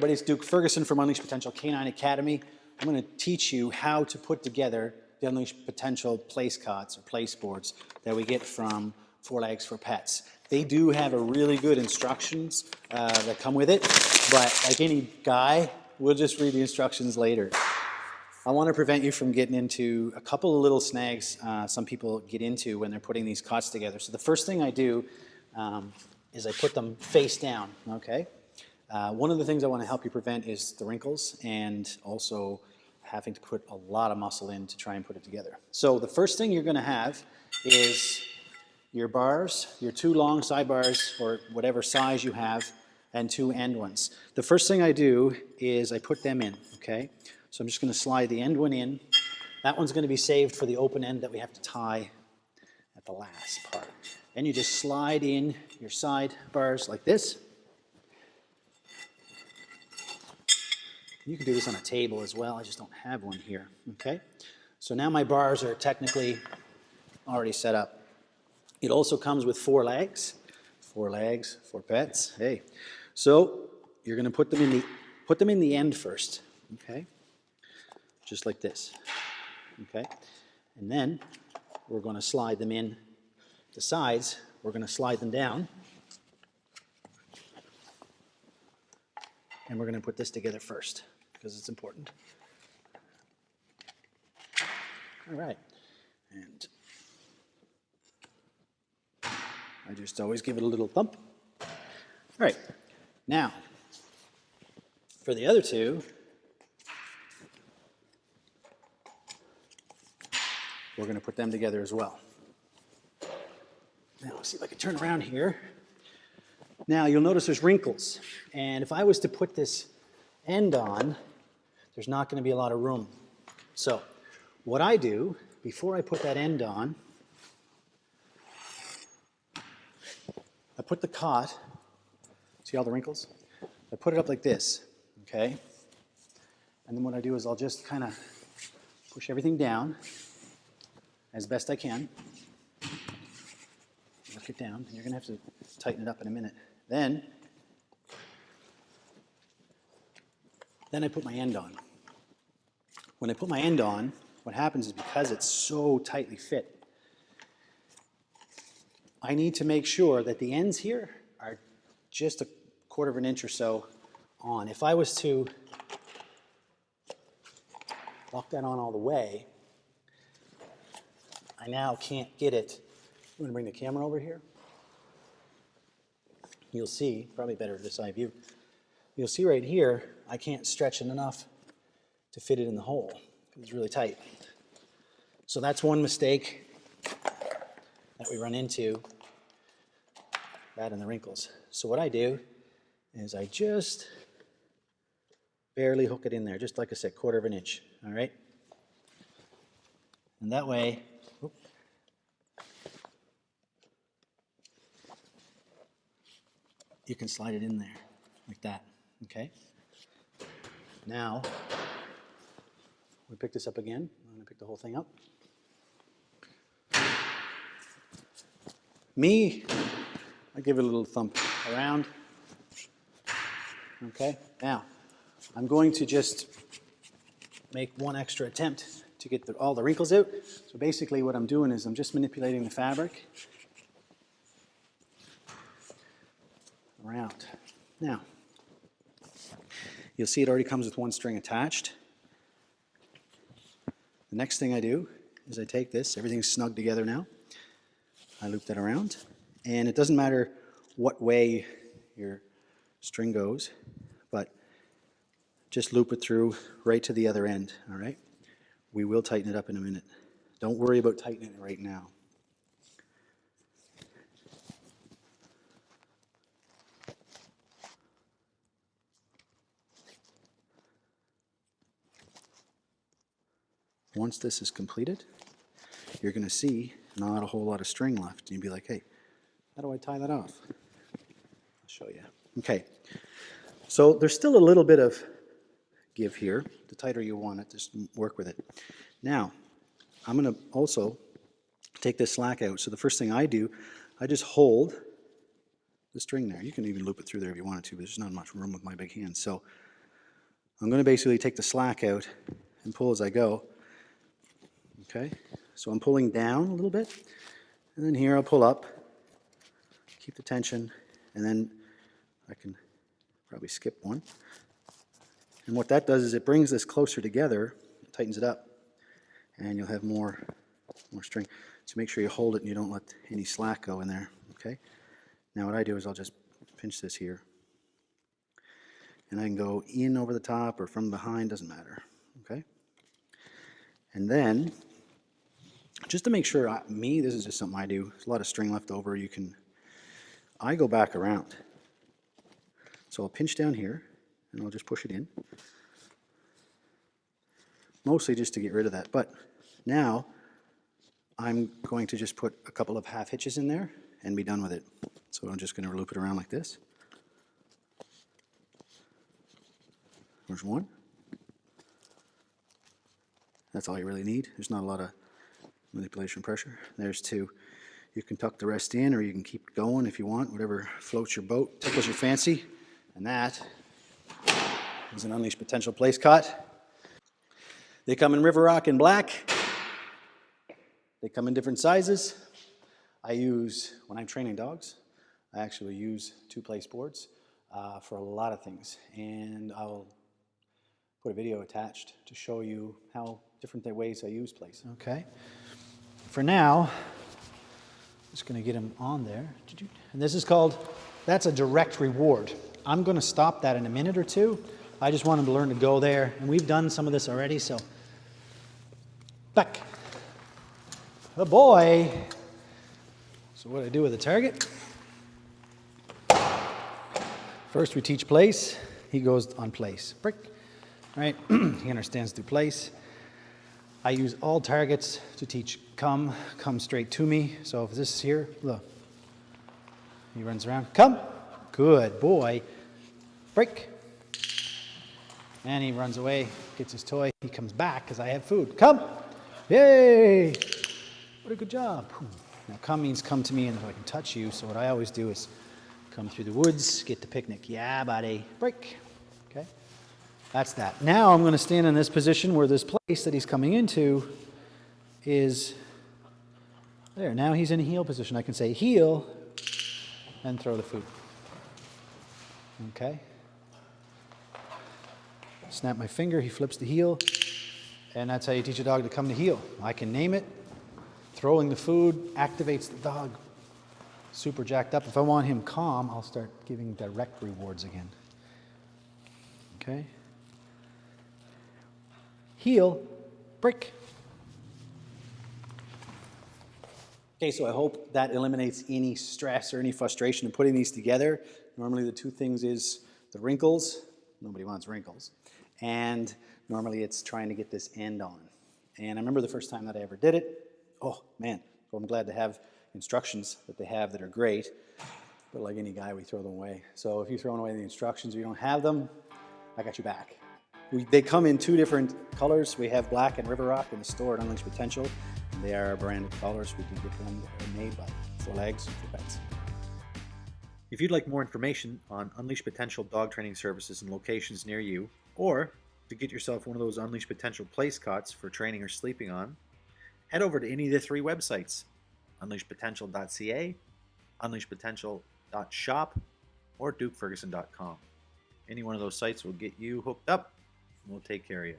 everybody, it's Duke Ferguson from Unleash Potential Canine Academy. I'm going to teach you how to put together the Unleash Potential place cots or place boards that we get from 4Legs for Pets. They do have a really good instructions that come with it, but like any guy, we'll just read the instructions later. I want to prevent you from getting into a couple of little snags some people get into when they're putting these cots together. So the first thing I do is I put them face down, okay? One of the things I want to help you prevent is the wrinkles and also having to put a lot of muscle in to try and put it together. So the first thing you're going to have is your bars, your two long side bars or whatever size you have, and two end ones. The first thing I do is I put them in, okay? So I'm just going to slide the end one in. That one's going to be saved for the open end that we have to tie at the last part. Then you just slide in your side bars like this. You can do this on a table as well. I just don't have one here, okay? So now my bars are technically already set up. It also comes with 4 legs. 4 legs for pets, hey. So you're going to put them in the end first, okay? Just like this, okay? And then we're going to slide them in the sides. We're going to slide them down. And we're going to put this together first because it's important. All right. And I just always give it a little thump. All right. Now, for the other two, we're going to put them together as well. Now, let's see if I can turn around here. Now, you'll notice there's wrinkles. And if I was to put this end on, there's not going to be a lot of room. So, what I do, before I put that end on, I put the cot, see all the wrinkles? I put it up like this, okay? And then what I do is I'll just kind of push everything down as best I can. Work it down, and you're going to have to tighten it up in a minute. Then I put my end on. When I put my end on, what happens is because it's so tightly fit, I need to make sure that the ends here are just a 1/4 of an inch or so on. If I was to lock that on all the way, I now can't get it. I'm going to bring the camera over here. You'll see, probably better this eye view. You'll see right here, I can't stretch it enough to fit it in the hole. It's really tight. So that's one mistake that we run into, that and the wrinkles. So what I do is I just barely hook it in there, just like I said, 1/4 of an inch, all right? And that way, you can slide it in there like that, okay? Now, we pick this up again. I'm going to pick the whole thing up. I give it a little thump around. Okay, now I'm going to just make one extra attempt to get all the wrinkles out. So basically what I'm doing is I'm just manipulating the fabric around. Now, you'll see it already comes with one string attached. The next thing I do is I take this, everything's snug together now. I loop that around, and it doesn't matter what way your string goes, but just loop it through right to the other end, all right? We will tighten it up in a minute. Don't worry about tightening it right now. Once this is completed, you're going to see not a whole lot of string left. And you'll be like, hey, how do I tie that off? I'll show you. Okay, so there's still a little bit of give here. The tighter you want it, just work with it. Now, I'm going to also take this slack out. So the first thing I do, I just hold the string there. You can even loop it through there if you wanted to, but there's not much room with my big hand. So I'm going to basically take the slack out and pull as I go. Okay, so I'm pulling down a little bit, and then here I'll pull up, keep the tension, and then I can probably skip one. And what that does is it brings this closer together, tightens it up, and you'll have more string. So make sure you hold it and you don't let any slack go in there, okay? Now what I do is I'll just pinch this here. And I can go in over the top or from behind, doesn't matter, okay? And then, just to make sure, this is just something I do, there's a lot of string left over, I go back around. So I'll pinch down here, and I'll just push it in. Mostly just to get rid of that, but now I'm going to just put a couple of half hitches in there and be done with it. So I'm just going to loop it around like this. There's one. That's all you really need. There's not a lot of manipulation pressure. There's two. You can tuck the rest in, or you can keep going if you want, whatever floats your boat, tickles your fancy. And that is an Unleashed Potential place cot. They come in River Rock in black. They come in different sizes. When I'm training dogs, I actually use 2 place boards for a lot of things. And I'll put a video attached to show you how different ways I use place. Okay. For now, I'm just going to get them on there. And this is called, that's a direct reward. I'm going to stop that in a minute or two. I just want them to learn to go there. And we've done some of this already, so. Back. Oh boy. So what do I do with the target? First we teach place. He goes on place. Brick. Right? He understands through place. I use all targets to teach come straight to me. So if this is here, look. He runs around. Come. Good boy. Break. And he runs away, gets his toy. He comes back because I have food. Come. Yay. What a good job. Now come means come to me and if I can touch you. So what I always do is come through the woods, get the picnic. Yeah, buddy. Break. Okay. That's that. Now I'm going to stand in this position where this place that he's coming into is there. Now he's in a heel position. I can say heel and throw the food. Okay. Snap my finger, he flips the heel, and that's how you teach a dog to come to heel. I can name it. Throwing the food activates the dog. Super jacked up. If I want him calm, I'll start giving direct rewards again. Okay. Heel, break. Okay, so I hope that eliminates any stress or any frustration in putting these together. Normally the two things is the wrinkles. Nobody wants wrinkles. And normally it's trying to get this end on. And I remember the first time that I ever did it. Oh, man. So I'm glad to have instructions that they have that are great. But like any guy, we throw them away. So if you're throwing away the instructions or you don't have them, I got you back. They come in 2 different colors. We have black and River Rock in the store at Unleashed Potential. They are branded colors. We can get them made by for legs and for pets. If you'd like more information on Unleashed Potential dog training services in locations near you, or to get yourself one of those Unleashed Potential place cots for training or sleeping on, head over to any of the 3 websites, unleashedpotential.ca, unleashedpotential.shop, or dukeferguson.com. Any one of those sites will get you hooked up, and we'll take care of you.